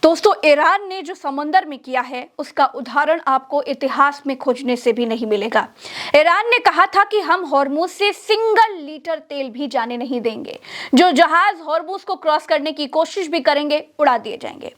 दोस्तों, ईरान ने जो समंदर में किया है उसका उदाहरण आपको इतिहास में खोजने से भी नहीं मिलेगा। ईरान ने कहा था कि हम हॉर्मुज से सिंगल लीटर तेल भी जाने नहीं देंगे। जो जहाज हॉर्मुज को क्रॉस करने की कोशिश भी करेंगे उड़ा दिए जाएंगे।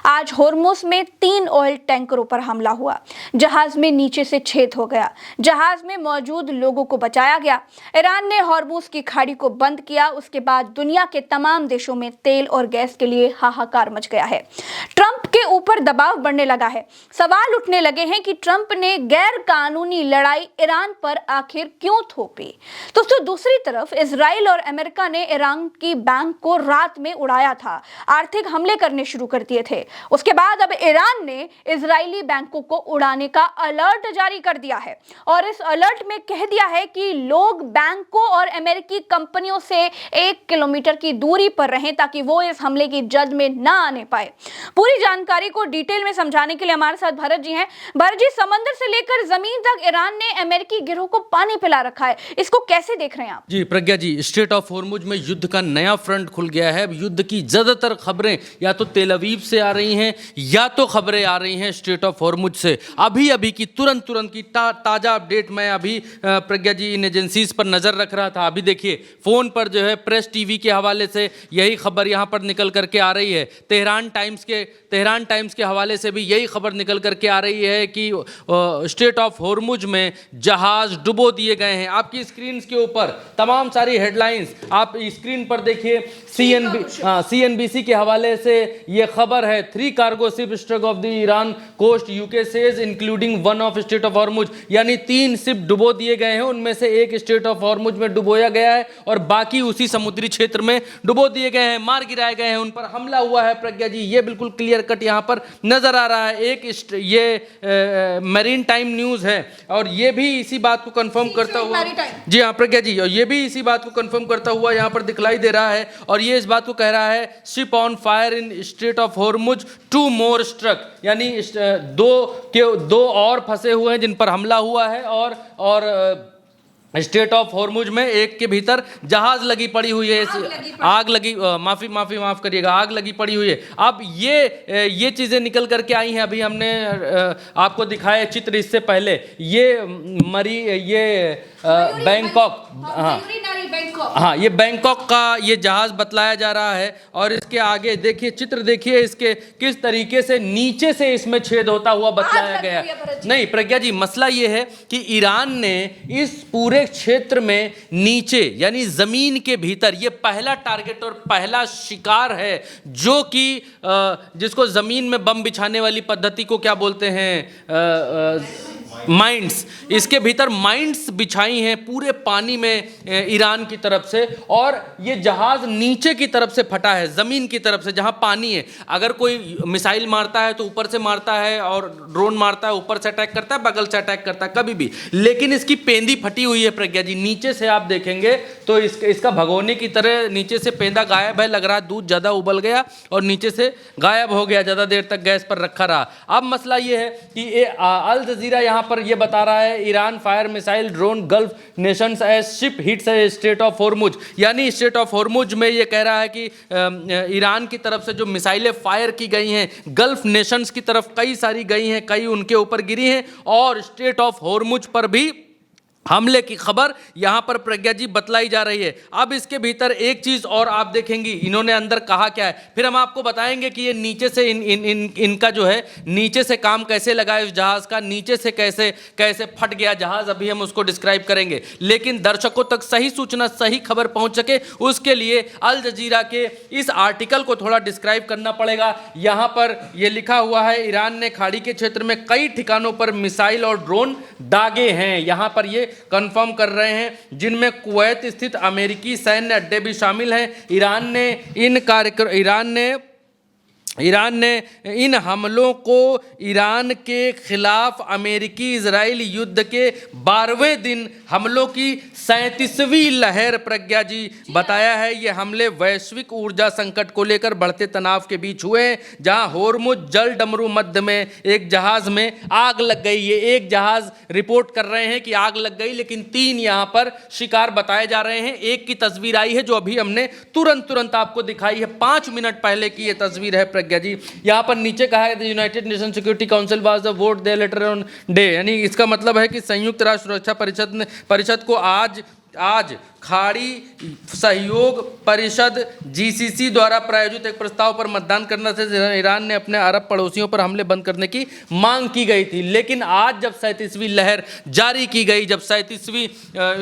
आज हॉर्मुज में 3 ऑयल टैंकरों पर हमला हुआ। जहाज में नीचे से छेद हो गया। जहाज में मौजूद लोगों को बचाया गया। ईरान ने हॉर्मुज की खाड़ी को बंद किया। उसके बाद दुनिया के तमाम देशों में तेल और गैस के लिए हाहाकार मच गया है। ट्रंप के ऊपर दबाव बढ़ने लगा है। सवाल उठने लगे हैं कि ट्रंप ने गैर कानूनी लड़ाई ईरान पर आखिर क्यों थोपी। दोस्तों, दूसरी तरफ इजराइल और अमेरिका ने ईरान की बैंक को रात में उड़ाया था, आर्थिक हमले करने शुरू कर दिए थे। उसके बाद अब ईरान ने इजरायली बैंकों को उड़ाने का अलर्ट जारी कर दिया है और इस अलर्ट में कह दिया है कि लोग बैंकों और अमेरिकी कंपनियों से 1 किलोमीटर की दूरी पर रहें ताकि वो इस हमले की जद में ना आने पाए। पूरी जानकारी को डिटेल में समझाने के लिए हमारे साथ भरत जी हैं। भरत जी, समंदर से लेकर जमीन तक ईरान ने अमेरिकी गिरोह को पानी पिला रखा है, इसको कैसे देख रहे हैं आप? जी प्रज्ञा जी, स्ट्रेट ऑफ हॉर्मुज में युद्ध का नया फ्रंट खुल गया है। युद्ध की ज्यादातर खबरें या तो तेल अवीव से आ रही हैं या तो खबरें आ रही हैं स्ट्रेट ऑफ हॉर्मुज से। अभी की तुरंत की ताजा अपडेट मैं अभी प्रज्ञा जी इन एजेंसीज पर नजर रख रहा था। अभी देखिए फोन पर जो है प्रेस टीवी के हवाले से यही खबर यहाँ पर निकल करके आ रही है। तेहरान टाइम्स के हवाले से भी यही खबर निकल करके आ रही है कि स्ट्रेट ऑफ हॉर्मुज में जहाज डुबो दिए गए हैं। आपकी स्क्रीन के ऊपर तमाम सारी हेडलाइंस आप स्क्रीन पर देखिए। CNBC के हवाले से ये खबर है। 3 cargo ship struck off the Iran coast, UK says including one of strait of Hormuz. यानी 3 शिप डुबो दिए गए हैं, उनमें से एक स्ट्रेट ऑफ हॉर्मुज में डुबोया गया है और बाकी उसी समुद्री क्षेत्र में डुबो दिए गए हैं, मार गिराए गए हैं, उन पर हमला हुआ है। प्रज्ञा जी, ये बिल्कुल क्लियर कट यहाँ पर नजर आ रहा है। ये मैरीन टाइम न्यूज है और ये भी इसी बात को कंफर्म करता हुआ, जी हाँ प्रज्ञा जी, और ये भी इसी बात को कंफर्म करता हुआ यहाँ पर दिखलाई दे रहा है और ये इस बात को कह रहा है ship on fire in strait of Hormuz, 2 more struck. यानी 2 और फंसे हुए हैं जिन पर हमला हुआ है और स्ट्रेट ऑफ हॉर्मुज में एक के भीतर जहाज लगी पड़ी हुई है, आग लगी माफ करिएगा, आग लगी पड़ी हुई है। अब ये चीज़ें निकल करके आई हैं। अभी हमने आपको दिखाया चित्र इससे पहले। ये बैंकॉक, हाँ ये बैंकॉक का ये जहाज बतलाया जा रहा है और इसके आगे देखिए, चित्र देखिए इसके किस तरीके से नीचे से इसमें छेद होता हुआ बतलाया गया। नहीं प्रज्ञा जी, मसला ये है कि ईरान ने इस पूरे क्षेत्र में नीचे यानी जमीन के भीतर ये पहला टारगेट और पहला शिकार है जो कि जिसको जमीन में बम बिछाने वाली पद्धति को क्या बोलते हैं, माइंड्स। इसके भीतर माइंड्स बिछाई हैं पूरे पानी में ईरान की तरफ से और ये जहाज नीचे की तरफ से फटा है, जमीन की तरफ से जहां पानी है। अगर कोई मिसाइल मारता है तो ऊपर से मारता है और ड्रोन मारता है ऊपर से अटैक करता है, बगल से अटैक करता है कभी भी, लेकिन इसकी पेंदी फटी हुई है प्रज्ञा जी। नीचे से आप देखेंगे तो इसका भगोने की तरह नीचे से पेंदा गायब है, लग रहा है दूध ज़्यादा उबल गया और नीचे से गायब हो गया, ज़्यादा देर तक गैस पर रखा रहा। अब मसला ये है कि अल जजीरा यहाँ पर ये बता रहा है Iran fire missile drone gulf nations as ship hits strait of Hormuz. यानी स्ट्रेट ऑफ हॉर्मुज में ये कह रहा है कि ईरान की तरफ से जो मिसाइलें फायर की गई हैं गल्फ नेशंस की तरफ कई सारी गई हैं, कई उनके ऊपर गिरी हैं और स्ट्रेट ऑफ हॉर्मुज पर भी हमले की खबर यहां पर प्रज्ञा जी बतलाई जा रही है। अब इसके भीतर एक चीज और आप देखेंगी, इन्होंने अंदर कहा क्या है, फिर हम आपको बताएंगे कि ये नीचे से इनका जो है नीचे से काम कैसे लगा है, इस जहाज का नीचे से कैसे फट गया जहाज, अभी हम उसको डिस्क्राइब करेंगे। लेकिन दर्शकों तक सही सूचना, सही खबर पहुंच सके उसके लिए अल जजीरा के इस आर्टिकल को थोड़ा डिस्क्राइब करना पड़ेगा। यहां पर यह लिखा हुआ है, ईरान ने खाड़ी के क्षेत्र में कई ठिकानों पर मिसाइल और ड्रोन दागे हैं। यहां पर ये कंफर्म कर रहे हैं, जिनमें कुवैत स्थित अमेरिकी सैन्य अड्डे भी शामिल हैं। ईरान ने इन हमलों को ईरान के खिलाफ अमेरिकी इजराइल युद्ध के 12वें दिन हमलों की 37वीं लहर प्रज्ञा जी बताया है। ये हमले वैश्विक ऊर्जा संकट को लेकर बढ़ते तनाव के बीच हुए हैं, जहां होर्मुज जल डमरू मध्य में एक जहाज में आग लग गई। ये एक जहाज रिपोर्ट कर रहे हैं कि आग लग गई, लेकिन 3 यहां पर शिकार बताए जा रहे हैं। एक की तस्वीर आई है जो अभी हमने तुरंत आपको दिखाई है, 5 मिनट पहले की ये तस्वीर है प्रज्ञा प्रज्ञा जी। यहाँ पर नीचे कहा है United nation security council was the vote they later on day, यानी इसका मतलब है कि संयुक्त राष्ट्र सुरक्षा परिषद को आज खाड़ी सहयोग परिषद जीसीसी द्वारा प्रायोजित एक प्रस्ताव पर मतदान करने से ईरान ने अपने अरब पड़ोसियों पर हमले बंद करने की मांग की गई थी। लेकिन आज जब 37वीं लहर जारी की गई, जब 37वीं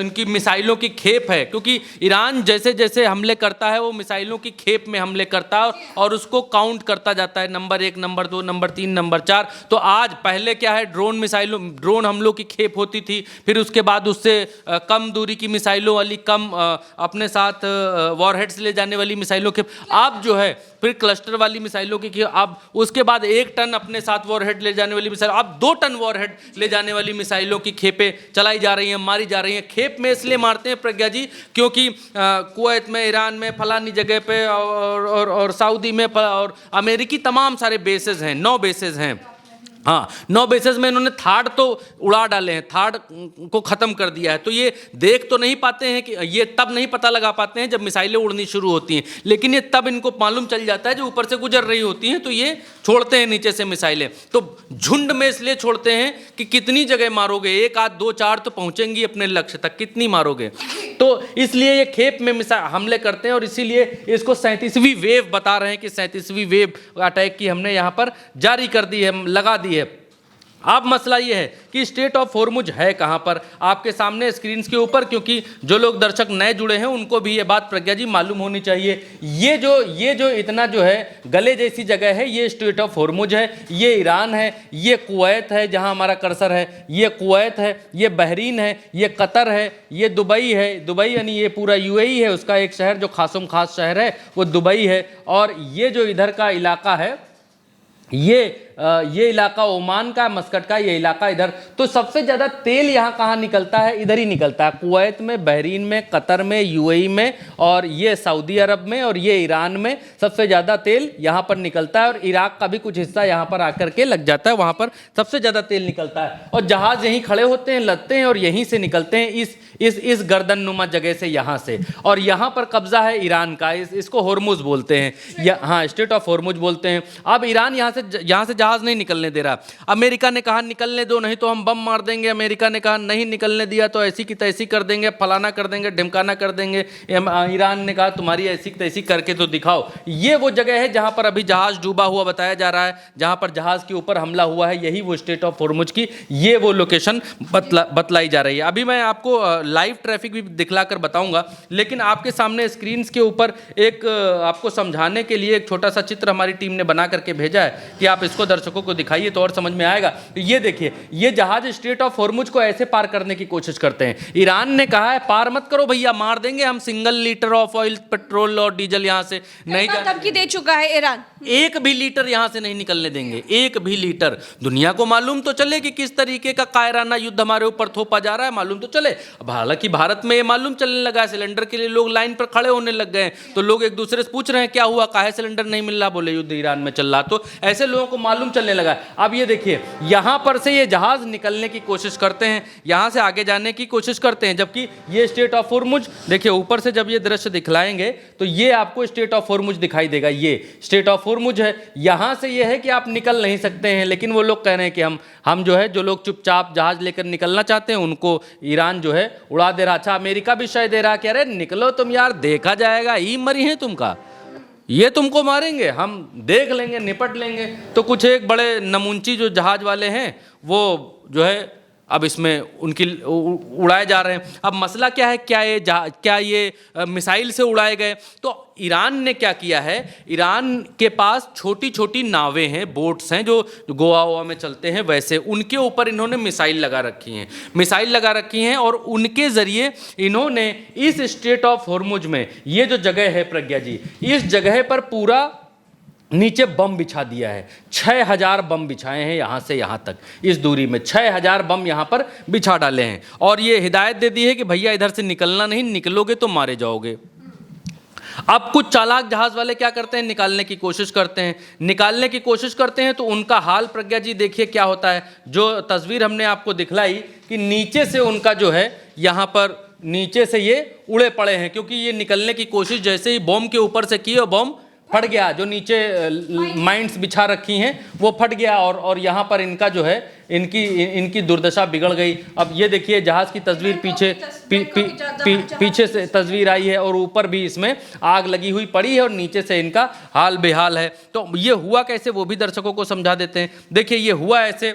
उनकी मिसाइलों की खेप है, क्योंकि ईरान जैसे जैसे हमले करता है वो मिसाइलों की खेप में हमले करता है और उसको काउंट करता जाता है, नंबर 1, नंबर 2, नंबर 3, नंबर 4। तो आज पहले क्या है, ड्रोन हमलों की खेप होती थी, फिर उसके बाद उससे कम दूरी की मिसाइलों वाली, कम अपने साथ वॉरहेड्स ले जाने वाली मिसाइलों के, अब जो है फिर क्लस्टर वाली मिसाइलों की, अब उसके बाद 1 टन अपने साथ वॉरहेड ले जाने वाली मिसाइल, अब 2 टन वॉरहेड ले जाने वाली मिसाइलों की खेपें चलाई जा रही हैं, मारी जा रही हैं। खेप में इसलिए मारते हैं प्रज्ञा जी क्योंकि कुवैत में, ईरान में, फलानी जगह पे और सऊदी में और अमेरिकी तमाम सारे बेसेस हैं, 9 बेसेस हैं। हाँ, 9 बेसेस में इन्होंने थार्ड तो उड़ा डाले हैं, थार्ड को ख़त्म कर दिया है। तो ये देख तो नहीं पाते हैं कि ये तब नहीं पता लगा पाते हैं जब मिसाइलें उड़नी शुरू होती हैं, लेकिन ये तब इनको मालूम चल जाता है जो ऊपर से गुजर रही होती हैं, तो ये छोड़ते हैं नीचे से मिसाइलें। तो झुंड में इसलिए छोड़ते हैं कि कितनी जगह मारोगे, 1 आध 2 4 तो पहुँचेंगी अपने लक्ष्य तक, कितनी मारोगे। तो इसलिए ये खेप में हमले करते हैं और इसीलिए इसको 37वीं वेव बता रहे हैं कि 37वीं वेव अटैक की हमने यहाँ पर जारी कर दी है, लगा दी है। अब मसला ये है कि स्टेट ऑफ होर्मुज है कहाँ पर, आपके सामने स्क्रीन के ऊपर, क्योंकि जो लोग दर्शक नए जुड़े हैं उनको भी ये बात प्रज्ञा जी मालूम होनी चाहिए। ये जो इतना जो है गले जैसी जगह है, ये स्टेट ऑफ होर्मुज है, ये ईरान है, ये कुवैत है जहाँ हमारा कर्सर है, ये कुवैत है, ये बहरीन है, ये कतर है, ये दुबई है, दुबई यानी ये पूरा यूएई है, उसका एक शहर जो खासम खास शहर है वो दुबई है, और ये जो इधर का इलाका है ये इलाका ओमान का, मस्कट का ये इलाका इधर। तो सबसे ज़्यादा तेल यहाँ कहाँ निकलता है, इधर ही निकलता है, कुवैत में, बहरीन में, कतर में, यूएई में, और ये सऊदी अरब में, और ये ईरान में सबसे ज़्यादा तेल यहाँ पर निकलता है। और इराक का भी कुछ हिस्सा यहाँ पर आकर के लग जाता है, वहाँ पर सबसे ज़्यादा तेल निकलता है। और जहाज़ यहीं खड़े होते हैं, लदते हैं और यहीं से निकलते हैं, इस गर्दननुमा जगह से, यहाँ से। और यहाँ पर कब्जा है ईरान का, इसको होर्मुज बोलते हैं, हाँ, स्टेट ऑफ होर्मुज बोलते हैं। अब ईरान यहाँ से जहाज नहीं निकलने दे रहा। अमेरिका ने कहा निकलने दो, नहीं तो हम बम मार देंगे। अमेरिका ने कहा नहीं निकलने दिया तो ऐसी की तैसी कर देंगे, फलाना कर देंगे, ढिमकाना कर देंगे। ईरान ने कहा तुम्हारी ऐसी की तैसी करके तो दिखाओ। ये वो जगह है जहां पर अभी जहाज डूबा हुआ बताया जा रहा है, जहां पर जहाज के ऊपर हमला हुआ है, यही वो स्टेट ऑफ होर्मुज की ये वो लोकेशन बतलाई जा रही है। अभी मैं आपको लाइव ट्रैफिक भी दिखलाकर बताऊंगा, लेकिन आपके सामने स्क्रीन के ऊपर एक आपको समझाने के लिए एक छोटा सा चित्र हमारी टीम ने बना करके भेजा है कि आप इसको दर्शकों को दिखाइए तो और समझ में आएगा। ये देखिए, ये जहाज स्ट्रेट ऑफ होर्मुज को ऐसे पार करने की कोशिश करते हैं। ईरान ने कहा है पार मत करो भैया, मार देंगे हम, single litre of oil, petrol और डीजल यहां से नहीं धमकी दे चुका है ईरान, 1 भी लीटर यहां से नहीं निकलने देंगे, 1 भी लीटर। दुनिया को मालूम तो चले कि किस तरीके का कायराना युद्ध हमारे ऊपर थोपा जा रहा है, मालूम तो चले। अब हालांकि भारत में ये मालूम चलने लगा है, सिलेंडर के लिए लोग लाइन पर खड़े होने लग गए, तो लोग एक दूसरे से पूछ रहे हैं क्या हुआ, काहे सिलेंडर नहीं मिल रहा, बोले युद्ध ईरान में चल रहा। तो ऐसे लोगों को मालूम चलने लगा। अब ये देखिए, यहां पर से ये जहाज निकलने की कोशिश करते हैं, यहां से आगे जाने की कोशिश करते हैं, जबकि ये स्टेट ऑफ होर्मुज, देखिए ऊपर से जब ये दृश्य दिखलाएंगे तो ये आपको स्टेट ऑफ होर्मुज दिखाई देगा। ये स्टेट ऑफ होर्मुज है, यहां से ये है कि आप निकल नहीं सकते हैं, लेकिन वो लोग कह रहे हैं कि हम जो है, जो लोग चुपचाप जहाज लेकर निकलना चाहते हैं उनको ईरान जो है उड़ा दे रहा। अच्छा, अमेरिका भी शायद दे रहा कि अरे निकलो तुम यार, देखा जाएगा, ही मरी है तुमका, ये तुमको मारेंगे, हम देख लेंगे, निपट लेंगे। तो कुछ एक बड़े नमूंची जो जहाज वाले हैं वो जो है अब इसमें उनकी उड़ाए जा रहे हैं। अब मसला क्या है, क्या ये मिसाइल से उड़ाए गए? तो ईरान ने क्या किया है, ईरान के पास छोटी छोटी नावें हैं, बोट्स हैं जो गोवा में चलते हैं, वैसे उनके ऊपर इन्होंने मिसाइल लगा रखी हैं और उनके ज़रिए इन्होंने इस स्ट्रेट ऑफ होर्मुज में, ये जो जगह है प्रज्ञा जी, इस जगह पर पूरा नीचे बम बिछा दिया है। 6000 बम बिछाए हैं यहाँ से यहाँ तक, इस दूरी में 6000 बम यहाँ पर बिछा डाले हैं। और ये हिदायत दे दी है कि भैया इधर से निकलना नहीं, निकलोगे तो मारे जाओगे। अब कुछ चालाक जहाज वाले क्या करते हैं, निकालने की कोशिश करते हैं तो उनका हाल प्रज्ञा जी देखिए क्या होता है। जो तस्वीर हमने आपको दिखलाई कि नीचे से उनका जो है, यहाँ पर नीचे से ये उड़े पड़े हैं, क्योंकि ये निकलने की कोशिश जैसे ही बम के ऊपर से की और बम फट गया, जो नीचे माइंस बिछा रखी हैं वो फट गया, और यहाँ पर इनका जो है इनकी दुर्दशा बिगड़ गई। अब ये देखिए जहाज़ की तस्वीर पीछे से तस्वीर आई है, और ऊपर भी इसमें आग लगी हुई पड़ी है और नीचे से इनका हाल बेहाल है। तो ये हुआ कैसे वो भी दर्शकों को समझा देते हैं। देखिए ये हुआ ऐसे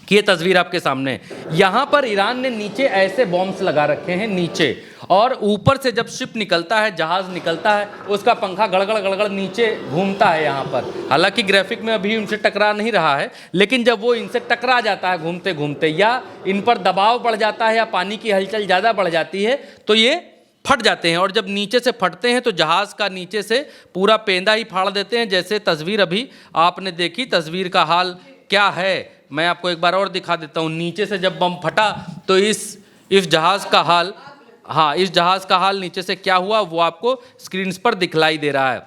कि ये तस्वीर आपके सामने है। यहाँ पर ईरान ने नीचे ऐसे बॉम्ब्स लगा रखे हैं नीचे, और ऊपर से जब शिप निकलता है, जहाज़ निकलता है, उसका पंखा गड़गड़ गड़गड़ नीचे घूमता है यहाँ पर। हालांकि ग्राफिक में अभी उनसे टकरा नहीं रहा है, लेकिन जब वो इनसे टकरा जाता है घूमते घूमते, या इन पर दबाव बढ़ जाता है, या पानी की हलचल ज़्यादा बढ़ जाती है, तो ये फट जाते हैं। और जब नीचे से फटते हैं तो जहाज़ का नीचे से पूरा पेंदा ही फाड़ देते हैं। जैसे तस्वीर अभी आपने देखी, तस्वीर का हाल क्या है मैं आपको एक बार और दिखा देता हूँ। नीचे से जब बम फटा तो इस जहाज़ का हाल, हाँ, इस जहाज़ का हाल नीचे से क्या हुआ वो आपको स्क्रीन पर दिखलाई दे रहा है।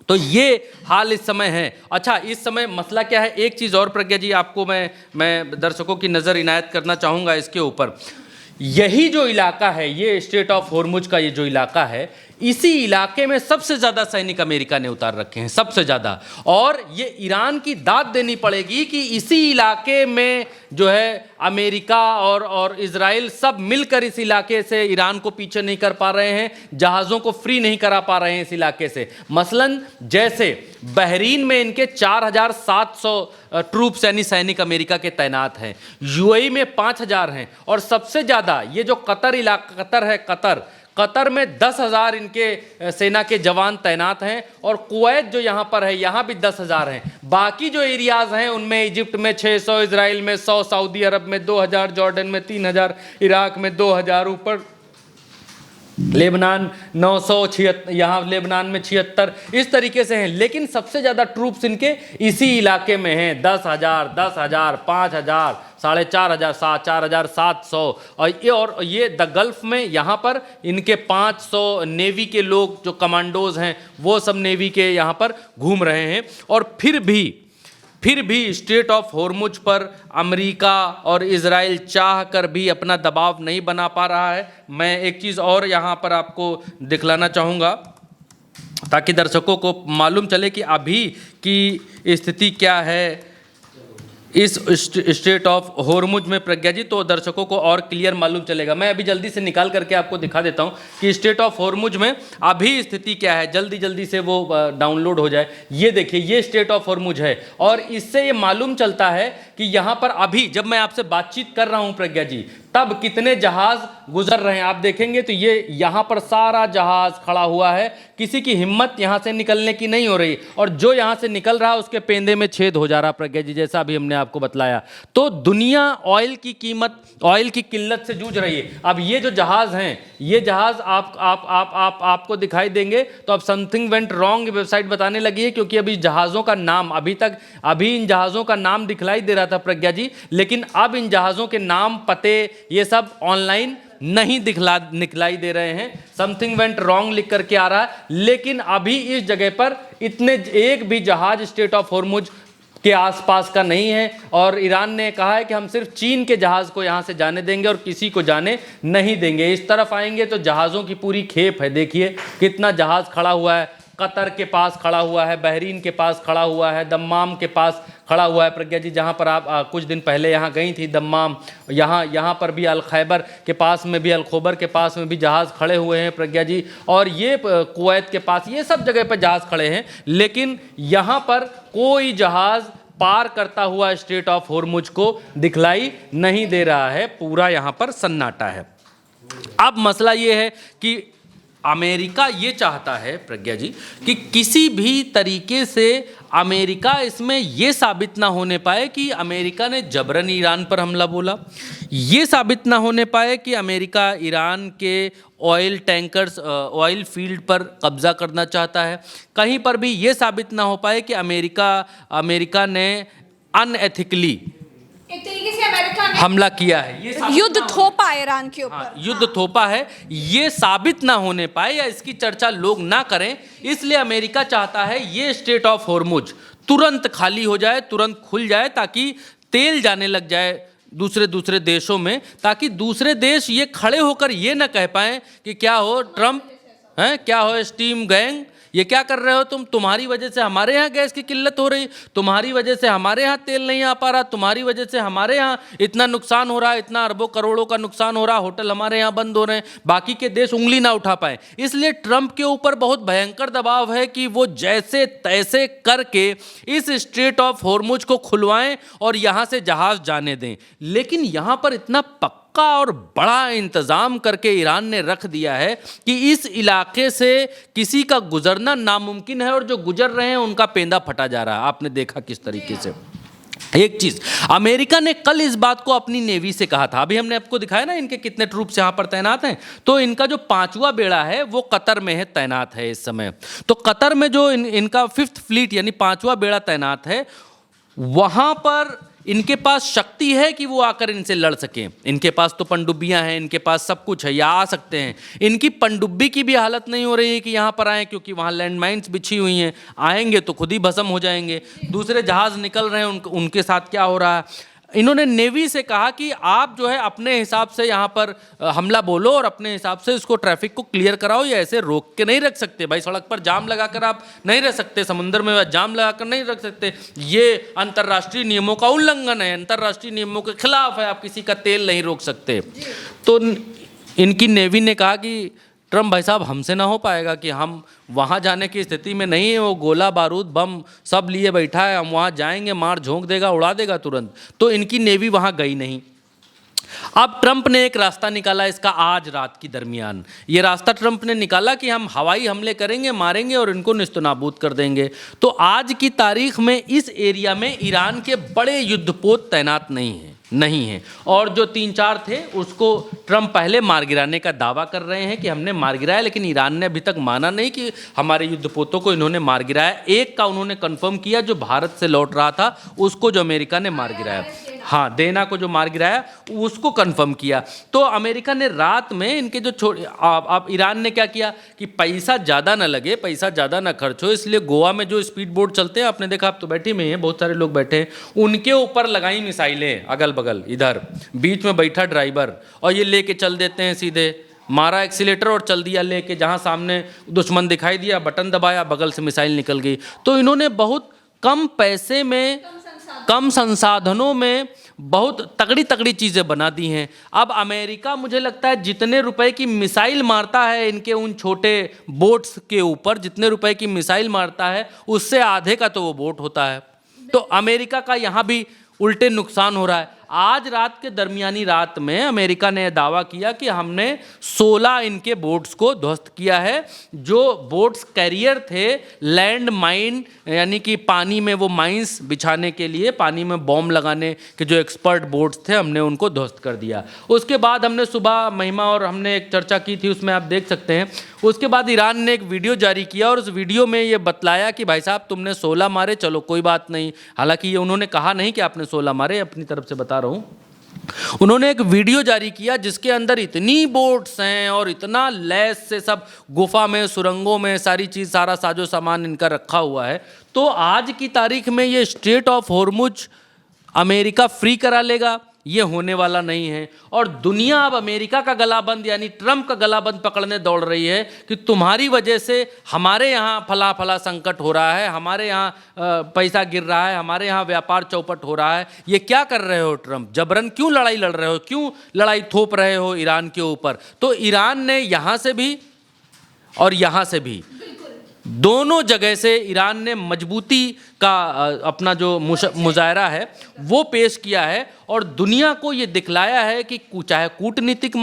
तो ये हाल इस समय है। अच्छा, इस समय मसला क्या है, एक चीज़ और प्रज्ञा जी आपको मैं दर्शकों की नज़र इनायत करना चाहूँगा इसके ऊपर। यही जो इलाका है, ये स्ट्रेट ऑफ होर्मुज का ये जो इलाका है, इसी इलाके में सबसे ज़्यादा सैनिक अमेरिका ने उतार रखे हैं, सबसे ज़्यादा। और ये ईरान की दाद देनी पड़ेगी कि इसी इलाके में जो है अमेरिका और इजराइल सब मिलकर इस इलाके से ईरान को पीछे नहीं कर पा रहे हैं, जहाज़ों को फ्री नहीं करा पा रहे हैं इस इलाके से। मसलन जैसे बहरीन में इनके 4700 ट्रूप्स यानी सैनिक अमेरिका के तैनात हैं, यूएई में 5000 हैं, और सबसे ज़्यादा ये जो कतर है, कतर में 10,000 इनके सेना के जवान तैनात हैं, और कुवैत जो यहाँ पर है यहाँ भी 10,000 हैं। बाकी जो एरियाज़ हैं उनमें इजिप्ट में 600, इजराइल में 100, सऊदी अरब में 2000, जॉर्डन में 3000, इराक में 2000, ऊपर लेबनान 976, यहाँ लेबनान में 76, इस तरीके से हैं। लेकिन सबसे ज़्यादा ट्रूप्स इनके इसी इलाके में हैं, 10,000, 5,000, 4,500, 4,700, और ये द गल्फ में यहाँ पर इनके 500 नेवी के लोग जो कमांडोज हैं वो सब नेवी के यहाँ पर घूम रहे हैं। और फिर भी स्ट्रेट ऑफ होर्मुज पर अमेरिका और इजराइल चाह कर भी अपना दबाव नहीं बना पा रहा है। मैं एक चीज़ और यहाँ पर आपको दिखलाना चाहूँगा ताकि दर्शकों को मालूम चले कि अभी की स्थिति क्या है इस स्ट्रेट ऑफ होर्मुज में प्रज्ञा जी, तो दर्शकों को और क्लियर मालूम चलेगा। मैं अभी जल्दी से निकाल करके आपको दिखा देता हूं कि स्ट्रेट ऑफ होर्मुज में अभी स्थिति क्या है, जल्दी से वो डाउनलोड हो जाए। ये देखिए, ये स्ट्रेट ऑफ होर्मुज है, और इससे ये मालूम चलता है कि यहाँ पर अभी जब मैं आपसे बातचीत कर रहा हूँ प्रज्ञा जी, तब कितने जहाज गुजर रहे हैं आप देखेंगे तो ये यहाँ पर सारा जहाज खड़ा हुआ है, किसी की हिम्मत यहाँ से निकलने की नहीं हो रही, और जो यहाँ से निकल रहा है उसके पेंदे में छेद हो जा रहा प्रज्ञा जी, जैसा अभी हमने आपको बतलाया। तो दुनिया ऑयल की कीमत, ऑयल की किल्लत से जूझ रही है। अब ये जो जहाज हैं, ये जहाज आपको दिखाई देंगे तो अब समथिंग वेंट रॉन्ग वेबसाइट बताने लगी है, क्योंकि अभी जहाज़ों का नाम अभी इन जहाज़ों का नाम दिखलाई दे रहा था प्रज्ञा जी, लेकिन अब इन जहाज़ों के नाम, पते, ये सब ऑनलाइन नहीं निकलाई दे रहे हैं। समथिंग वेंट रॉन्ग लिख करके आ रहा है, लेकिन अभी इस जगह पर इतने एक भी जहाज स्ट्रेट ऑफ होर्मुज के आसपास का नहीं है, और ईरान ने कहा है कि हम सिर्फ चीन के जहाज़ को यहाँ से जाने देंगे और किसी को जाने नहीं देंगे। इस तरफ आएंगे तो जहाज़ों की पूरी खेप है। देखिए कितना जहाज़ खड़ा हुआ है, कतर के पास खड़ा हुआ है, बहरीन के पास खड़ा हुआ है, दम्माम के पास खड़ा हुआ है प्रज्ञा जी, जहाँ पर आप कुछ दिन पहले यहाँ गई थी दम्माम। यहाँ पर भी अल खैबर के पास में भी, अल खोबर के पास में भी जहाज़ खड़े हुए हैं प्रज्ञा जी, और ये कुवैत के पास, ये सब जगह पर जहाज़ खड़े हैं, लेकिन यहाँ पर कोई जहाज़ पार करता हुआ स्ट्रेट ऑफ होर्मुज को दिखलाई नहीं दे रहा है। पूरा यहाँ पर सन्नाटा है। अब मसला ये है कि अमेरिका ये चाहता है प्रज्ञा जी कि किसी भी तरीके से अमेरिका इसमें ये साबित ना होने पाए कि अमेरिका ने जबरन ईरान पर हमला बोला, ये साबित ना होने पाए कि अमेरिका ईरान के ऑयल टैंकर्स, ऑयल फील्ड पर कब्जा करना चाहता है, कहीं पर भी ये साबित ना हो पाए कि अमेरिका ने अनएथिकली एक तरीके से अमेरिका ने हमला किया है, ये युद्ध थोपा ईरान के ऊपर। हाँ, युद्ध थोपा है, ये साबित ना होने पाए या इसकी चर्चा लोग ना करें, इसलिए अमेरिका चाहता है ये स्ट्रेट ऑफ होर्मुज तुरंत खाली हो जाए, तुरंत खुल जाए, ताकि तेल जाने लग जाए दूसरे देशों में, ताकि दूसरे देश ये खड़े होकर ये ना कह पाएं कि क्या हो ट्रंप हैं, क्या हो स्टीम गैंग, ये क्या कर रहे हो तुम? तुम्हारी वजह से हमारे यहाँ गैस की किल्लत हो रही, तुम्हारी वजह से हमारे यहाँ तेल नहीं आ पा रहा, तुम्हारी वजह से हमारे यहाँ इतना नुकसान हो रहा है, इतना अरबों करोड़ों का नुकसान हो रहा, होटल हमारे यहाँ बंद हो रहे हैं, बाकी के देश उंगली ना उठा पाए। इसलिए ट्रंप के ऊपर बहुत भयंकर दबाव है कि वो जैसे तैसे करके इस स्ट्रेट ऑफ हॉर्मुज को खुलवाएं और यहां से जहाज जाने दें। लेकिन यहां पर इतना पक्का और बड़ा इंतजाम करके ईरान ने रख दिया है कि इस इलाके से किसी का गुजरना नामुमकिन है और जो गुजर रहे हैं उनका पेंदा फटा जा रहा है। आपने देखा किस तरीके से। एक चीज अमेरिका ने कल इस बात को अपनी नेवी से कहा था, अभी हमने आपको दिखाया ना इनके कितने ट्रूप्स यहां पर तैनात हैं, तो इनका जो 5वां बेड़ा है वो कतर में है, तैनात है इस समय। तो कतर में जो इनका 5th फ्लीट यानी 5वां बेड़ा तैनात है, वहां पर इनके पास शक्ति है कि वो आकर इनसे लड़ सकें। इनके पास तो पनडुब्बियां हैं, इनके पास सब कुछ है, या आ सकते हैं। इनकी पनडुब्बी की भी हालत नहीं हो रही है कि यहाँ पर आएँ, क्योंकि वहाँ लैंडमाइंस बिछी हुई हैं, आएंगे तो खुद ही भस्म हो जाएंगे। दूसरे जहाज़ निकल रहे हैं, उनके साथ क्या हो रहा है। इन्होंने नेवी से कहा कि आप जो है अपने हिसाब से यहाँ पर हमला बोलो और अपने हिसाब से इसको ट्रैफिक को क्लियर कराओ, या ऐसे रोक के नहीं रख सकते भाई। सड़क पर जाम लगाकर आप नहीं रख सकते, समुद्र में जाम लगाकर नहीं रख सकते, ये अंतर्राष्ट्रीय नियमों का उल्लंघन है, अंतर्राष्ट्रीय नियमों के खिलाफ है, आप किसी का तेल नहीं रोक सकते। तो इनकी नेवी ने कहा कि ट्रम्प भाई साहब हमसे ना हो पाएगा कि हम वहाँ जाने की स्थिति में नहीं है, वो गोला बारूद बम सब लिए बैठा है, हम वहाँ जाएंगे मार झोंक देगा, उड़ा देगा तुरंत। तो इनकी नेवी वहाँ गई नहीं। अब ट्रंप ने एक रास्ता निकाला इसका आज रात की दरमियान। ये रास्ता ट्रंप ने निकाला कि हम हवाई हमले करेंगे, मारेंगे और इनको निस्तनाबूद कर देंगे। तो आज की तारीख में इस एरिया में ईरान के बड़े युद्धपोत तैनात नहीं है और जो 3-4 थे उसको ट्रंप पहले मार गिराने का दावा कर रहे हैं कि हमने मार गिराया, लेकिन ईरान ने अभी तक माना नहीं कि हमारे युद्धपोतों को इन्होंने मार गिराया। एक का उन्होंने कंफर्म किया जो भारत से लौट रहा था, उसको जो अमेरिका ने मार गिराया। हाँ, देना को जो मार गिराया उसको कंफर्म किया। तो अमेरिका ने रात में इनके जो आप ईरान ने क्या किया कि पैसा ज़्यादा ना लगे, पैसा ज़्यादा ना खर्च हो, इसलिए गोवा में जो स्पीड बोट चलते हैं, आपने देखा, आप तो बैठे में हैं, बहुत सारे लोग बैठे हैं, उनके ऊपर लगाई मिसाइलें अगल बगल, इधर बीच में बैठा ड्राइवर और ये लेके चल देते हैं सीधे, मारा एक्सीलेटर और चल दिया लेके, जहाँ सामने दुश्मन दिखाई दिया बटन दबाया, बगल से मिसाइल निकल गई। तो इन्होंने बहुत कम पैसे में, कम संसाधनों में बहुत तगड़ी तगड़ी चीज़ें बना दी हैं। अब अमेरिका मुझे लगता है जितने रुपए की मिसाइल मारता है इनके उन छोटे बोट्स के ऊपर, जितने रुपए की मिसाइल मारता है उससे आधे का तो वो बोट होता है। तो अमेरिका का यहाँ भी उल्टे नुकसान हो रहा है। आज रात के दरमियानी रात में अमेरिका ने दावा किया कि हमने 16 इनके बोट्स को ध्वस्त किया है। जो बोट्स कैरियर थे लैंड माइन, यानी कि पानी में वो माइंस बिछाने के लिए, पानी में बॉम्ब लगाने के जो एक्सपर्ट बोट्स थे, हमने उनको ध्वस्त कर दिया। उसके बाद हमने सुबह महिमा और हमने एक चर्चा की थी, उसमें आप देख सकते हैं। उसके बाद ईरान ने एक वीडियो जारी किया और उस वीडियो में ये बतलाया कि भाई साहब तुमने 16 मारे, चलो कोई बात नहीं। हालांकि ये उन्होंने कहा नहीं कि आपने 16 मारे, अपनी तरफ से बता रहा हूं। उन्होंने एक वीडियो जारी किया जिसके अंदर इतनी बोट्स हैं और इतना लैस से सब गुफा में, सुरंगों में सारी चीज़, सारा साजो सामान इनका रखा हुआ है। तो आज की तारीख में ये straight of Hormuz America free करा लेगा, ये होने वाला नहीं है। और दुनिया अब अमेरिका का गलाबंद यानी ट्रंप का गलाबंद पकड़ने दौड़ रही है कि तुम्हारी वजह से हमारे यहाँ फला फला संकट हो रहा है, हमारे यहाँ पैसा गिर रहा है, हमारे यहाँ व्यापार चौपट हो रहा है। ये क्या कर रहे हो ट्रंप? जबरन क्यों लड़ाई लड़ रहे हो? क्यों लड़ाई थोप रहे हो ईरान के ऊपर? तो ईरान ने यहाँ से भी और यहाँ से भी, दोनों जगह से ईरान ने मजबूती का अपना जो मुजाहरा है वो पेश किया है और दुनिया को ये दिखलाया है कि चाहे कूटनीतिक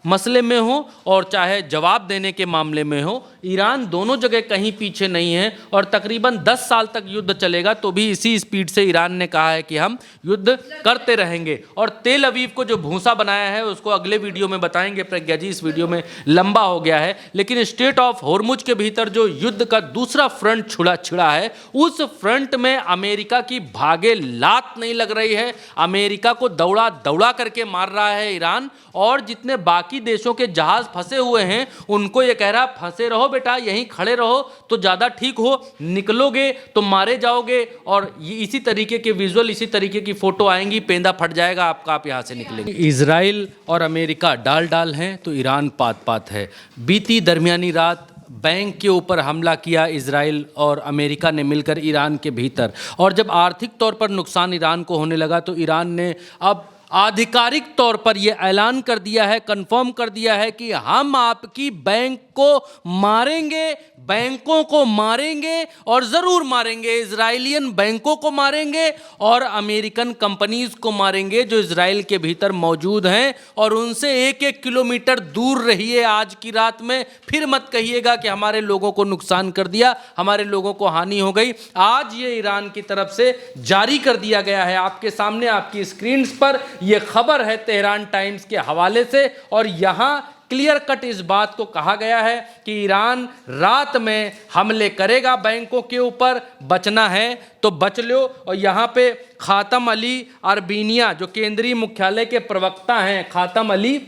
मसले में हो और चाहे जवाब देने के मामले में हो, ईरान दोनों जगह कहीं पीछे नहीं है। और तकरीबन 10 साल तक युद्ध चलेगा तो भी इसी स्पीड से ईरान ने कहा है कि हम युद्ध करते रहेंगे। और तेल अवीव को जो भूसा बनाया है उसको अगले वीडियो में बताएंगे प्रज्ञा जी, इस वीडियो में लंबा हो गया है। लेकिन स्ट्रेट ऑफ हॉर्मुज के भीतर जो युद्ध का दूसरा फ्रंट छिड़ा है, उस फ्रंट में अमेरिका की भागे लात नहीं लग रही है। अमेरिका को दौड़ा दौड़ा करके मार रहा है ईरान। और जितने बाकी देशों के जहाज फंसे हुए हैं उनको ये कह रहा है फंसे रहो बेटा, यहीं खड़े रहो तो ज़्यादा ठीक हो, निकलोगे तो मारे जाओगे। और इसी तरीके के विजुअल, इसी तरीके की फोटो आएंगी, पेंदा फट जाएगा आपका, आप यहाँ से निकलेंगे। इजराइल और अमेरिका डाल डाल हैं तो ईरान पात पात है। बीती दरमियानी रात बैंक के ऊपर हमला किया इजराइल और अमेरिका ने मिलकर ईरान के भीतर, और जब आर्थिक तौर पर नुकसान ईरान को होने लगा तो ईरान ने अब आधिकारिक तौर पर यह ऐलान कर दिया है, कंफर्म कर दिया है कि हम आपकी बैंक को मारेंगे, बैंकों को मारेंगे और ज़रूर मारेंगे, इजराइलियन बैंकों को मारेंगे और अमेरिकन कंपनीज को मारेंगे जो इजराइल के भीतर मौजूद हैं, और उनसे 1-1 किलोमीटर दूर रहिए आज की रात में। फिर मत कहिएगा कि हमारे लोगों को नुकसान कर दिया, हमारे लोगों को हानि हो गई। आज ये ईरान की तरफ से जारी कर दिया गया है, आपके सामने आपकी स्क्रीन्स पर यह खबर है तेहरान टाइम्स के हवाले से, और यहां क्लियर कट इस बात को कहा गया है कि ईरान रात में हमले करेगा बैंकों के ऊपर, बचना है तो बच लो। और यहाँ पे खातम अली अरबीनिया जो केंद्रीय मुख्यालय के प्रवक्ता हैं, खातम अली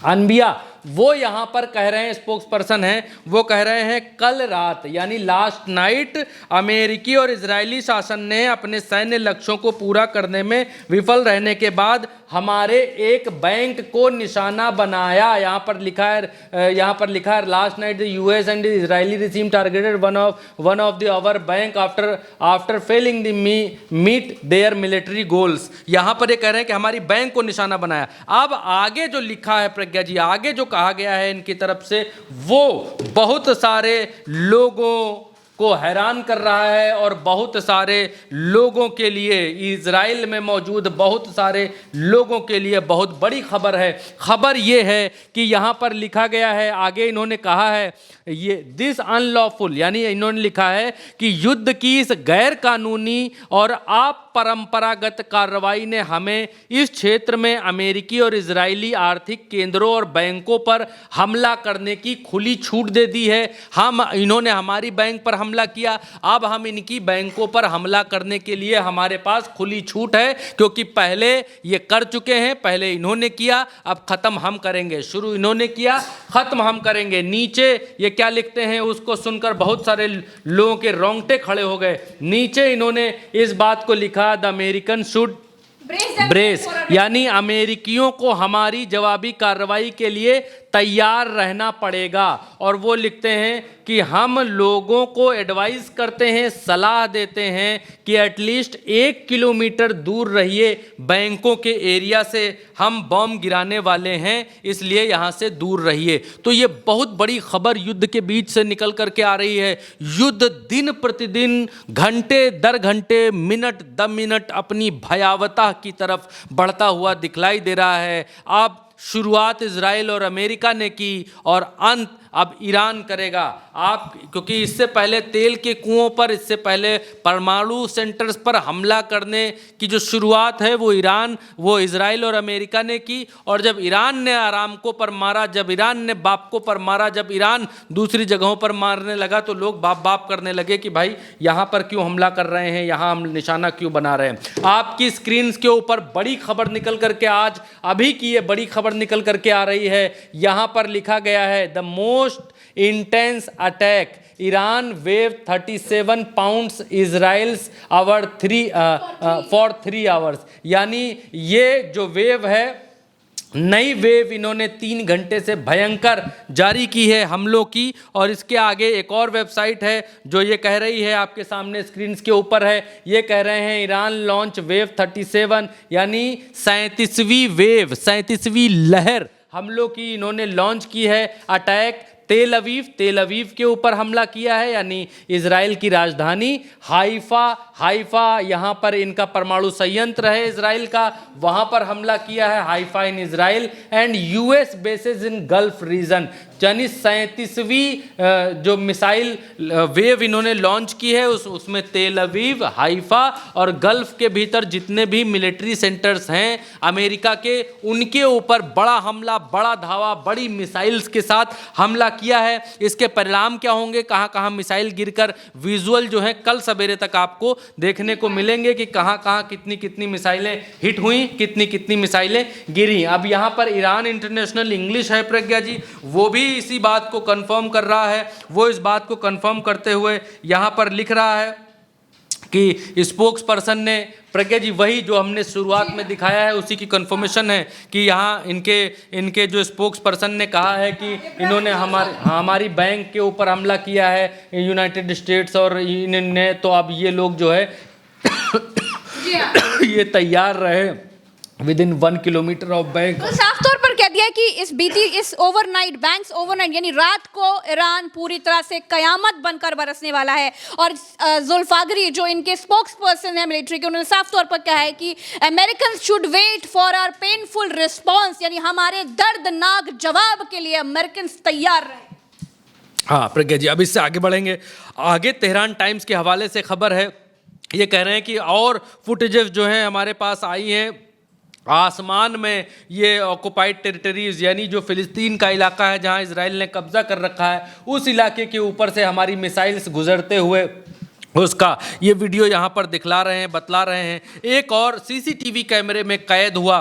अनबिया, वो यहाँ पर कह रहे हैं, स्पोक्स पर्सन हैं, वो कह रहे हैं कल रात यानी लास्ट नाइट अमेरिकी और इजरायली शासन ने अपने सैन्य लक्ष्यों को पूरा करने में विफल रहने के बाद हमारे एक बैंक को निशाना बनाया। यहाँ पर लिखा है last night the US and Israeli regime targeted one of the our bank after failing the meet their military goals. यहाँ पर ये कह रहे हैं कि हमारी बैंक को निशाना बनाया। अब आगे जो लिखा है प्रज्ञा जी, आगे जो कहा गया है इनकी तरफ से, वो बहुत सारे लोगों को हैरान कर रहा है और बहुत सारे लोगों के लिए, इजराइल में मौजूद बहुत सारे लोगों के लिए बहुत बड़ी खबर है। खबर ये है कि यहाँ पर लिखा गया है, आगे इन्होंने कहा है ये दिस अनलॉफुल, यानी इन्होंने लिखा है कि युद्ध की इस गैर कानूनी और अपरंपरागत कार्रवाई ने हमें इस क्षेत्र में अमेरिकी और इजरायली आर्थिक केंद्रों और बैंकों पर हमला करने की खुली छूट दे दी है। इन्होंने हमारी बैंक पर हमला किया, अब हम इनकी बैंकों पर हमला करने के लिए हमारे पास खुली छूट है, क्योंकि पहले ये कर चुके हैं, पहले इन्होंने किया, अब खत्म हम करेंगे। शुरू इन्होंने किया, खत्म हम करेंगे। नीचे ये क्या लिखते हैं उसको सुनकर बहुत सारे लोगों के रोंगटे खड़े हो गए। नीचे इन्होंने इस बात को लिखा, द अमेरिकन शुड ब्रेस, यानी अमेरिकियों को हमारी जवाबी कार्रवाई के लिए तैयार रहना पड़ेगा। और वो लिखते हैं कि हम लोगों को एडवाइस करते हैं, सलाह देते हैं कि एटलीस्ट 1 किलोमीटर दूर रहिए बैंकों के एरिया से, हम बम गिराने वाले हैं, इसलिए यहाँ से दूर रहिए। तो ये बहुत बड़ी खबर युद्ध के बीच से निकल करके आ रही है। युद्ध दिन प्रतिदिन, घंटे दर घंटे, मिनट द मिनट अपनी भयावता की तरफ बढ़ता हुआ दिखलाई दे रहा है। अब शुरुआत इजराइल और अमेरिका ने की और अंत अब ईरान करेगा। आप क्योंकि इससे पहले तेल के कुओं पर, इससे पहले परमाणु सेंटर्स पर हमला करने की जो शुरुआत है वो इजराइल और अमेरिका ने की। और जब ईरान ने अरामको पर मारा, जब ईरान ने बापको पर मारा, जब ईरान दूसरी जगहों पर मारने लगा, तो लोग बाप बाप करने लगे कि भाई यहाँ पर क्यों हमला कर रहे हैं, यहाँ हम निशाना क्यों बना रहे हैं। आपकी स्क्रीन के ऊपर बड़ी खबर निकल करके, आज अभी की ये बड़ी खबर निकल करके आ रही है। यहाँ पर लिखा गया है, the most intense attack, Iran waved 37 pounds Israel's for 3 hours। यानी ये जो वेव है, नई वेव इन्होंने 3 घंटे से भयंकर जारी की है हमलों की। और इसके आगे एक और वेबसाइट है जो ये कह रही है, आपके सामने स्क्रीन के ऊपर है, ये कह रहे हैं ईरान लॉन्च वेव 37, यानी 37वीं वेव, 37वीं लहर हमलों की इन्होंने लॉन्च की है। अटैक तेल अवीव के ऊपर हमला किया है, यानी इजराइल की राजधानी हाइफा यहाँ पर इनका परमाणु संयंत्र है इजराइल का, वहाँ पर हमला किया है, Haifa in Israel and US bases in gulf region. यानी 37वीं जो मिसाइल वेव इन्होंने लॉन्च की है उसमें तेल अवीव, हाइफा और गल्फ के भीतर जितने भी मिलिट्री सेंटर्स हैं अमेरिका के, उनके ऊपर बड़ा हमला, बड़ा धावा, बड़ी मिसाइल्स के साथ हमला किया है। इसके परिणाम क्या होंगे, कहां कहां मिसाइल गिरकर, विजुअल जो है कल सवेरे तक आपको देखने को मिलेंगे कि कहां कहां कितनी कितनी मिसाइलें हिट हुई, कितनी कितनी मिसाइलें गिरी। अब यहां पर ईरान इंटरनेशनल इंग्लिश है प्रज्ञा जी, वो भी इसी बात को कंफर्म कर रहा है। वो इस बात को कंफर्म करते हुए यहां पर लिख रहा है कि स्पोक्स पर्सन ने, प्रज्ञा जी वही जो हमने शुरुआत में दिखाया है उसी की कंफर्मेशन है कि यहाँ इनके जो स्पोक्स पर्सन ने कहा है कि इन्होंने हमारी बैंक के ऊपर हमला किया है यूनाइटेड स्टेट्स और इन्होंने, तो अब ये लोग जो है ये तैयार रहे with in 1 kilometre of bank. तो साफ तौर पर कह दिया कि इस ओवरनाइट बैंक्स ओवरनाइट यानी रात को ईरान पूरी तरह से कयामत बनकर बरसने वाला है। और जुल्फागरी जो इनके स्पोक्स पर्सन है मिलिट्री के, उन्होंने साफ तौर पर कहा है कि American should wait for our painful response, यानी हमारे दर्दनाक जवाब के लिए अमेरिकन तैयार रहे। हाँ प्रज्ञा जी, अब इससे आगे बढ़ेंगे। आगे तेहरान टाइम्स के हवाले से खबर है, ये कह रहे हैं कि और फुटेजेस जो हैं हमारे पास आई हैं, आसमान में ये ऑक्युपाइड टेरिटरीज यानी जो फिलिस्तीन का इलाका है जहां इजराइल ने कब्जा कर रखा है, उस इलाके के ऊपर से हमारी मिसाइल्स गुजरते हुए उसका ये वीडियो यहाँ पर दिखला रहे हैं, बतला रहे हैं। एक और सीसीटीवी कैमरे में कैद हुआ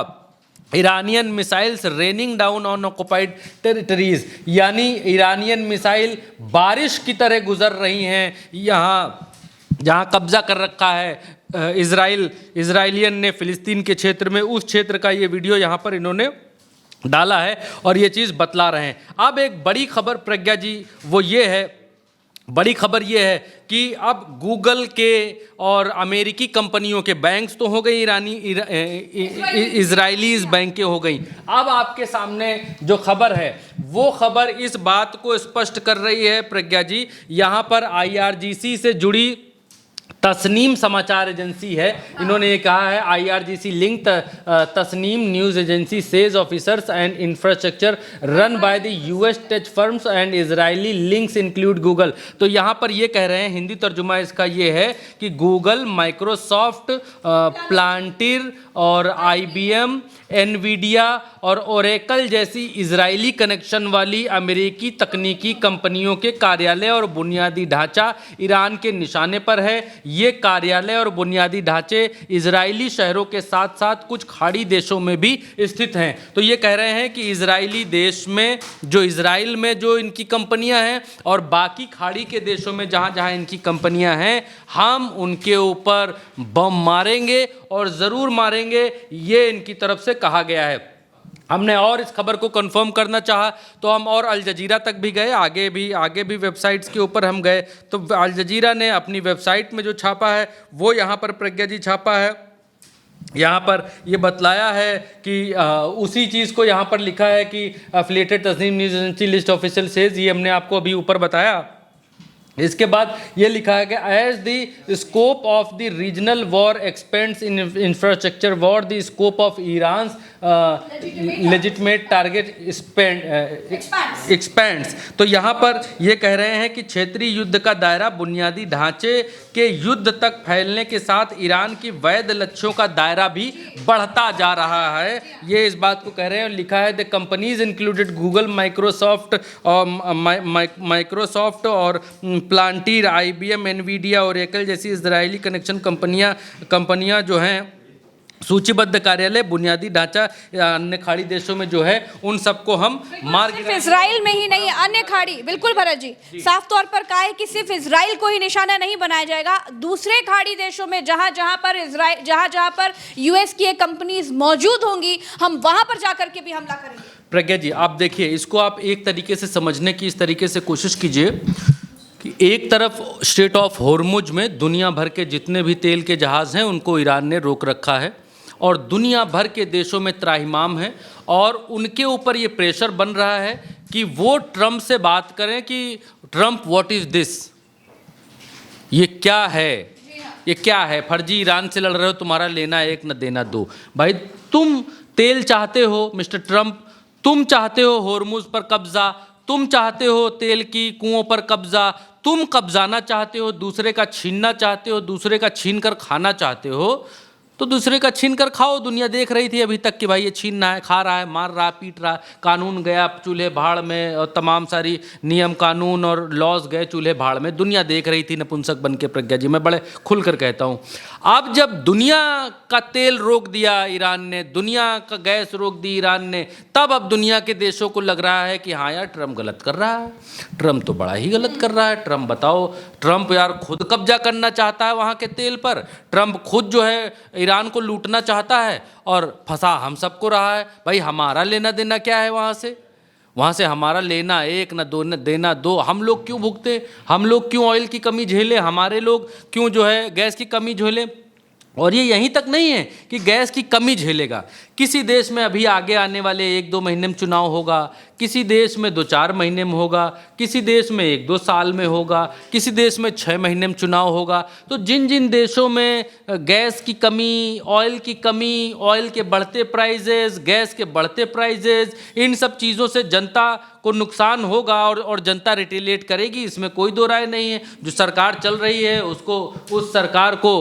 Iranian missiles raining down on occupied territories, यानी ईरानियन मिसाइल बारिश की तरह गुजर रही हैं यहाँ जहाँ कब्जा कर रखा है इजराइलियन ने फिलिस्तीन के क्षेत्र में। उस क्षेत्र का ये वीडियो यहाँ पर इन्होंने डाला है और ये चीज़ बतला रहे हैं। अब एक बड़ी खबर प्रज्ञा जी वो ये है, बड़ी खबर ये है कि अब गूगल के और अमेरिकी कंपनियों के बैंक्स तो हो गई, इजरायलीज बैंकें हो गई। अब आपके सामने जो खबर है वो खबर इस बात को स्पष्ट कर रही है प्रज्ञा जी, यहाँ पर IRGC से जुड़ी तस्नीम समाचार एजेंसी है, इन्होंने ये कहा है IRGC link Tasnim news agency says officers and infrastructure run by the US tech firms and Israeli links include Google. तो यहाँ पर ये कह रहे हैं, हिंदी तर्जुमा इसका ये है कि गूगल, माइक्रोसॉफ्ट, प्लांटिर और IBM, एनवीडिया और ओरेकल जैसी इजरायली कनेक्शन वाली अमेरिकी तकनीकी कंपनियों के कार्यालय और बुनियादी ढांचा ईरान के निशाने पर है। ये कार्यालय और बुनियादी ढांचे इजरायली शहरों के साथ साथ कुछ खाड़ी देशों में भी स्थित हैं। तो ये कह रहे हैं कि इजरायली देश में जो इजराइल में जो इनकी कंपनियां हैं और बाकी खाड़ी के देशों में जहां जहां इनकी कंपनियां हैं, हम उनके ऊपर बम मारेंगे और ज़रूर मारेंगे, ये इनकी तरफ से कहा गया है। हमने और इस खबर को कंफर्म करना चाहा तो हम और अल जजीरा तक भी गए, आगे भी वेबसाइट्स के ऊपर हम गए, तो अल जजीरा ने अपनी वेबसाइट में जो छापा है वो यहाँ पर प्रज्ञा जी छापा है। यहाँ पर ये बतलाया है कि उसी चीज़ को यहाँ पर लिखा है कि affiliated Tasnim news agency list official says, ये हमने आपको अभी ऊपर बताया। इसके बाद ये लिखा है कि as the scope of the regional war expands in infrastructure war the scope of Iran legitimate target expands. तो यहाँ पर ये कह रहे हैं कि क्षेत्रीय युद्ध का दायरा बुनियादी ढांचे के युद्ध तक फैलने के साथ ईरान की वैध लक्ष्यों का दायरा भी बढ़ता जा रहा है, ये इस बात को कह रहे हैं। लिखा है the companies included Google, Microsoft और प्लांटीर, IBM, एनवीडिया और ओरेकल जैसी इजरायली कनेक्शन कंपनियां जो हैं सूचीबद्ध कार्यालय, बुनियादी ढांचा अन्य खाड़ी देशों में जो है उन सबको हम मार सिर्फ इजराइल में ही नहीं, अन्य खाड़ी, बिल्कुल भरत जी साफ तौर पर कहा है कि सिर्फ इजराइल को ही निशाना नहीं बनाया जाएगा, दूसरे खाड़ी देशों में जहां जहां पर US की कंपनीज मौजूद होंगी, हम वहां पर जाकर के भी हमला करेंगे। प्रज्ञा जी आप देखिए, इसको आप एक तरीके से समझने की इस तरीके से कोशिश कीजिए कि एक तरफ स्ट्रेट ऑफ हॉर्मुज में दुनिया भर के जितने भी तेल के जहाज़ हैं उनको ईरान ने रोक रखा है और दुनिया भर के देशों में त्राहिमाम है और उनके ऊपर ये प्रेशर बन रहा है कि वो ट्रंप से बात करें कि ट्रंप व्हाट इज़ दिस, ये क्या है, ये क्या है, फर्जी ईरान से लड़ रहे हो, तुम्हारा लेना एक न देना दो। भाई तुम तेल चाहते हो मिस्टर ट्रंप, तुम चाहते हो हॉर्मुज पर कब्जा, तुम चाहते हो तेल की कुओं पर कब्जा, तुम कब्जाना चाहते हो, दूसरे का छीनना चाहते हो, दूसरे का छीन कर खाना चाहते हो, तो दूसरे का छीन कर खाओ। दुनिया देख रही थी अभी तक कि भाई ये छीनना है, खा रहा है, मार रहा है, पीट रहा है, कानून गया चूल्हे भाड़ में, और तमाम सारी नियम कानून और लॉज गए चूल्हे भाड़ में। दुनिया देख रही थी नपुंसक बन के प्रज्ञा जी, मैं बड़े खुलकर कहता हूँ। अब जब दुनिया का तेल रोक दिया ईरान ने, दुनिया का गैस रोक दी ईरान ने, तब अब दुनिया के देशों को लग रहा है कि हाँ यार ट्रम्प गलत कर रहा है, ट्रम्प तो बड़ा ही गलत कर रहा है। ट्रम्प बताओ, ट्रम्प यार खुद कब्जा करना चाहता है वहाँ के तेल पर, ट्रम्प खुद जो है ईरान को लूटना चाहता है और फंसा हम सबको रहा है। भाई हमारा लेना देना क्या है वहाँ से हमारा लेना एक न दो न देना दो। हम लोग क्यों भुगते, हम लोग क्यों ऑयल की कमी झेले, हमारे लोग क्यों जो है गैस की कमी झेले। और ये यहीं तक नहीं है कि गैस की कमी झेलेगा, किसी देश में अभी आगे आने वाले 1-2 महीने में चुनाव होगा, किसी देश में 2-4 महीने में होगा, किसी देश में 1-2 साल में होगा, किसी देश में 6 महीने में चुनाव होगा। तो जिन जिन देशों में गैस की कमी, ऑयल की कमी, ऑयल के बढ़ते प्राइजेस, गैस के बढ़ते प्राइजेस, इन सब चीज़ों से जनता को नुकसान होगा और जनता रिटेलिएट करेगी, इसमें कोई दो राय नहीं है। जो सरकार चल रही है उसको, उस सरकार को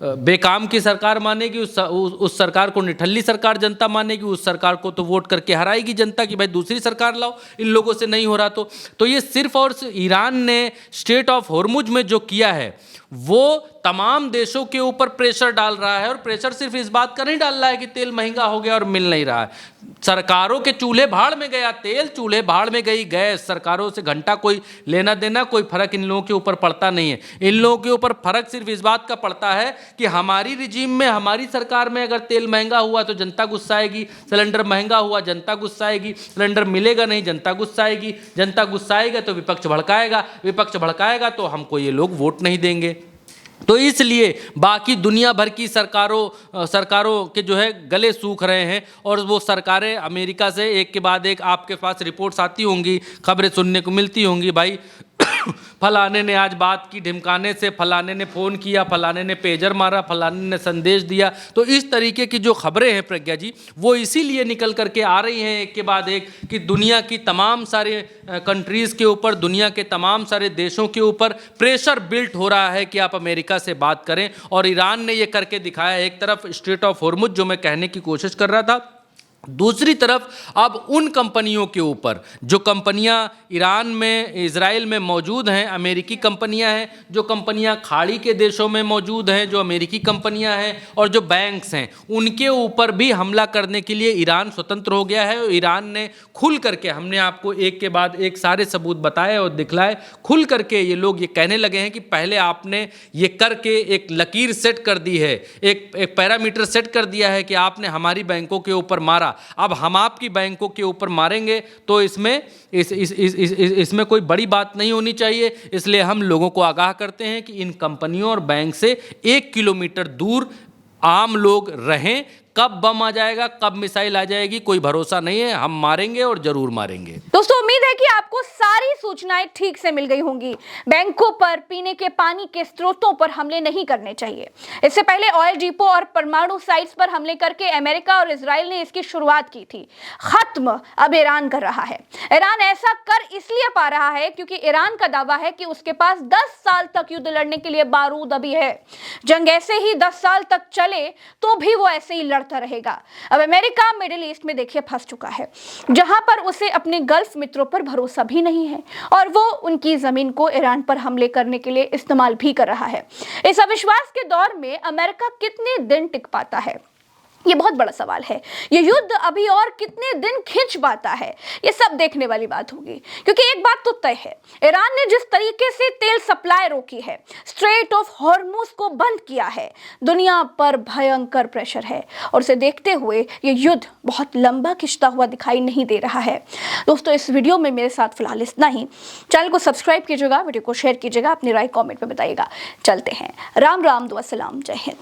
बेकाम की सरकार मानेगी, उस सरकार को निठल्ली सरकार जनता मानेगी, उस सरकार को तो वोट करके हराएगी जनता कि भाई दूसरी सरकार लाओ, इन लोगों से नहीं हो रहा। तो ये सिर्फ और ईरान ने स्ट्रेट ऑफ होर्मुज में जो किया है वो तमाम देशों के ऊपर प्रेशर डाल रहा है। और प्रेशर सिर्फ इस बात का नहीं डाल रहा है कि तेल महंगा हो गया और मिल नहीं रहा है, सरकारों के चूल्हे भाड़ में गया तेल, चूल्हे भाड़ में गई गैस, सरकारों से घंटा कोई लेना देना, कोई फर्क इन लोगों के ऊपर पड़ता नहीं है। इन लोगों के ऊपर फर्क सिर्फ इस बात का पड़ता है कि हमारी रिजीम में, हमारी सरकार में अगर तेल महंगा हुआ तो जनता गुस्साएगी, सिलेंडर महंगा हुआ जनता गुस्साएगी, सिलेंडर मिलेगा नहीं जनता गुस्साएगी, जनता गुस्साएगा तो विपक्ष भड़काएगा, विपक्ष भड़काएगा तो हमको ये लोग वोट नहीं देंगे। तो इसलिए बाकी दुनिया भर की सरकारों के जो है गले सूख रहे हैं। और वो सरकारें अमेरिका से एक के बाद एक आपके पास रिपोर्ट्स आती होंगी, खबरें सुनने को मिलती होंगी, भाई फलाने ने आज बात की ढिमकाने से, फलाने ने फ़ोन किया, फलाने ने पेजर मारा, फलाने ने संदेश दिया। तो इस तरीके की जो खबरें हैं प्रज्ञा जी, वो इसीलिए निकल करके आ रही हैं एक के बाद एक कि दुनिया की तमाम सारे कंट्रीज़ के ऊपर, दुनिया के तमाम सारे देशों के ऊपर प्रेशर बिल्ट हो रहा है कि आप अमेरिका से बात करें। और ईरान ने ये करके दिखाया। एक तरफ स्ट्रेट ऑफ होर्मुज जो मैं कहने की कोशिश कर रहा था, दूसरी तरफ अब उन कंपनियों के ऊपर जो कंपनियां ईरान में, इजराइल में मौजूद हैं, अमेरिकी कंपनियां हैं, जो कंपनियां खाड़ी के देशों में मौजूद हैं, जो अमेरिकी कंपनियां हैं, और जो बैंक्स हैं, उनके ऊपर भी हमला करने के लिए ईरान स्वतंत्र हो गया है। और ईरान ने खुल करके, हमने आपको एक के बाद एक सारे सबूत बताए और दिखलाए, खुल करके ये लोग ये कहने लगे हैं कि पहले आपने ये करके एक लकीर सेट कर दी है, एक पैरामीटर सेट कर दिया है कि आपने हमारी बैंकों के ऊपर मारा, अब हम आपकी बैंकों के ऊपर मारेंगे। तो इसमें कोई बड़ी बात नहीं होनी चाहिए। इसलिए हम लोगों को आगाह करते हैं कि इन कंपनियों और बैंक से 1 किलोमीटर दूर आम लोग रहें। कब बम आ जाएगा, कब मिसाइल आ जाएगी, कोई भरोसा नहीं है। हम मारेंगे और जरूर मारेंगे। दोस्तों, उम्मीद है कि आपको सारी सूचनाएं ठीक से मिल गई होंगी। बैंकों पर, पीने के पानी के स्रोतों पर हमले नहीं करने चाहिए। इससे पहले ऑयल डिपो और परमाणु साइट्स पर हमले करके अमेरिका और इजराइल ने इसकी शुरुआत की थी। खत्म अब ईरान कर रहा है। ईरान ऐसा कर इसलिए पा रहा है क्योंकि ईरान का दावा है कि उसके पास 10 साल तक युद्ध लड़ने के लिए बारूद अभी है। जंग ऐसे ही 10 साल तक चले तो भी वो ऐसे ही रहेगा। अब अमेरिका मिडिल ईस्ट में देखिए फंस चुका है, जहां पर उसे अपने गल्फ मित्रों पर भरोसा भी नहीं है और वो उनकी जमीन को ईरान पर हमले करने के लिए इस्तेमाल भी कर रहा है। इस अविश्वास के दौर में अमेरिका कितने दिन टिक पाता है, ये बहुत बड़ा सवाल है। ये युद्ध अभी और कितने दिन खिंच पाता है, ये सब देखने वाली बात होगी। क्योंकि एक बात तो तय है, ईरान ने जिस तरीके से तेल सप्लाई रोकी है, स्ट्रेट ऑफ हॉर्मुज को बंद किया है, दुनिया पर भयंकर प्रेशर है और उसे देखते हुए ये युद्ध बहुत लंबा खिंचता हुआ दिखाई नहीं दे रहा है। दोस्तों, इस वीडियो में मेरे साथ फिलहाल इतना ही। चैनल को सब्सक्राइब कीजिएगा, वीडियो को शेयर कीजिएगा, अपनी राय कॉमेंट में बताइएगा। चलते हैं। राम राम, दुआ सलाम, जय हिंद।